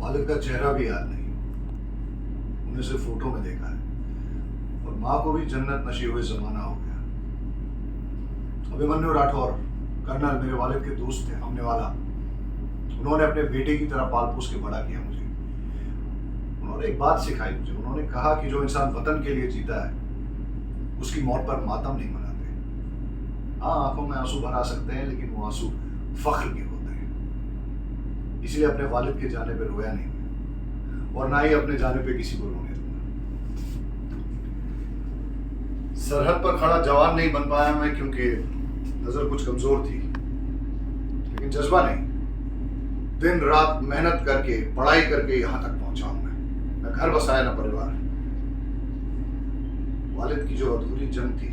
वालिद का चेहरा भी याद नहीं, उन्हें सिर्फ फोटो में देखा है। और माँ को भी जन्नत नशीब हुए जमाना हो गया। अभिमन्यु राठौर कर्नल मेरे वालिद के दोस्त थे, हमने वाला। उन्होंने अपने बेटे की तरह पाल पोस के बड़ा किया मुझे। उन्होंने एक बात सिखाई मुझे। उन्होंने कहा कि जो इंसान वतन के लिए जीता है उसकी मौत पर मातम नहीं मनाते। हाँ, आंखों में आंसू भरा सकते हैं, लेकिन वो आंसू फख्र के होते हैं। इसलिए अपने वालिद के जाने पे रोया नहीं और ना ही अपने जाने पे किसी को रोने दूंगा। सरहद पर खड़ा जवान नहीं बन पाया मैं, क्योंकि नजर कुछ कमजोर थी, लेकिन जज्बा नहीं। दिन रात मेहनत करके पढ़ाई करके यहां तक पहुंचा हूं मैं। न घर बसाया न परिवार। वालिद की जो अधूरी जंग थी,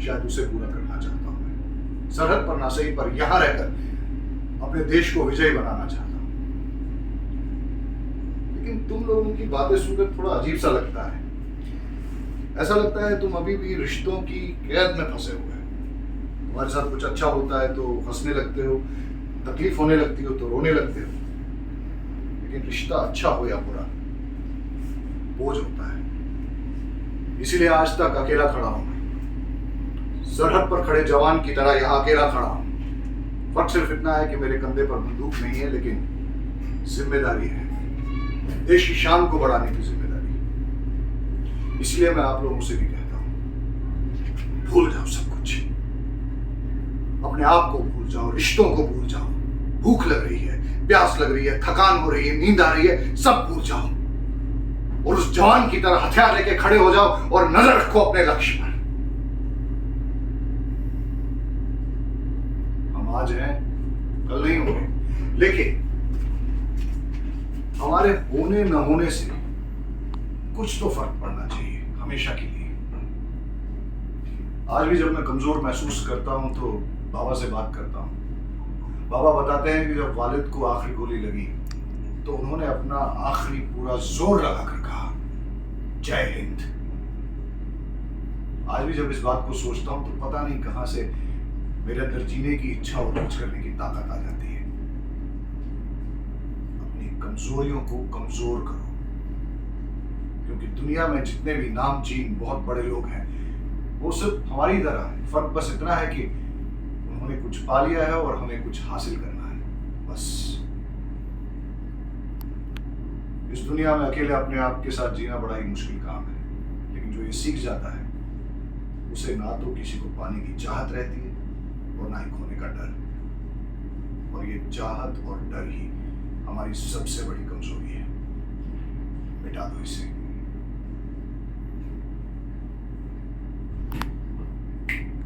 शायद उसे पूरा करना चाहता हूं मैं। सरहद पर ना सही, पर यहां रहकर अपने देश को विजयी बनाना चाहता हूं। लेकिन तुम लोगों की बातें सुनकर थोड़ा अजीब सा लगता है। ऐसा लगता है तुम अभी भी रिश्तों की कैद में फंसे हुए हो। तुम्हारे साथ कुछ अच्छा होता है तो हंसने लगते हो, तकलीफ होने लगती हो तो रोने लगते हो। लेकिन रिश्ता अच्छा हो या बुरा, बोझ होता है। इसीलिए आज तक अकेला खड़ा हूं मैं। सरहद पर खड़े जवान की तरह यहां अकेला खड़ा हूं। फर्क सिर्फ इतना है कि मेरे कंधे पर बंदूक नहीं है, लेकिन जिम्मेदारी है, देश की शान को बढ़ाने की जिम्मेदारी। इसलिए मैं आप लोगों से भी कहता हूं, भूल जाओ सब कुछ। अपने आप को भूल जाओ, रिश्तों को भूल जाओ। भूख लग रही है, प्यास लग रही है, थकान हो रही है, नींद आ रही है, सब भूल जाओ और उस जवान की तरह हथियार लेके खड़े हो जाओ और नजर रखो अपने लक्ष्य पर। हम आज हैं, कल नहीं होंगे, लेकिन हमारे होने न होने से कुछ तो फर्क पड़ना चाहिए, हमेशा के लिए। आज भी जब मैं कमजोर महसूस करता हूं तो बाबा से बात करता हूं। बाबा बताते हैं कि जब वालिद को आखिरी गोली लगी तो उन्होंने अपना आखिरी पूरा जोर लगाकर कहा, जय हिंद। आज भी जब इस बात को सोचता हूं तो पता नहीं कहां से मेरे अंदर जीने की इच्छा और कुछ करने की ताकत आ जाती है। अपनी कमजोरियों को कमजोर करो, क्योंकि दुनिया में जितने भी नामचीन बहुत बड़े लोग हैं वो सिर्फ हमारी तरह है। फर्क बस इतना है कि उन्होंने कुछ पा लिया है और हमें कुछ हासिल करना है, बस। इस दुनिया में अकेले अपने आप के साथ जीना बड़ा ही मुश्किल काम है, लेकिन जो ये सीख जाता है उसे ना तो किसी को पाने की चाहत रहती है और ना ही खोने का डर। और ये चाहत और डर ही हमारी सबसे बड़ी कमजोरी है। मिटा दो इसे।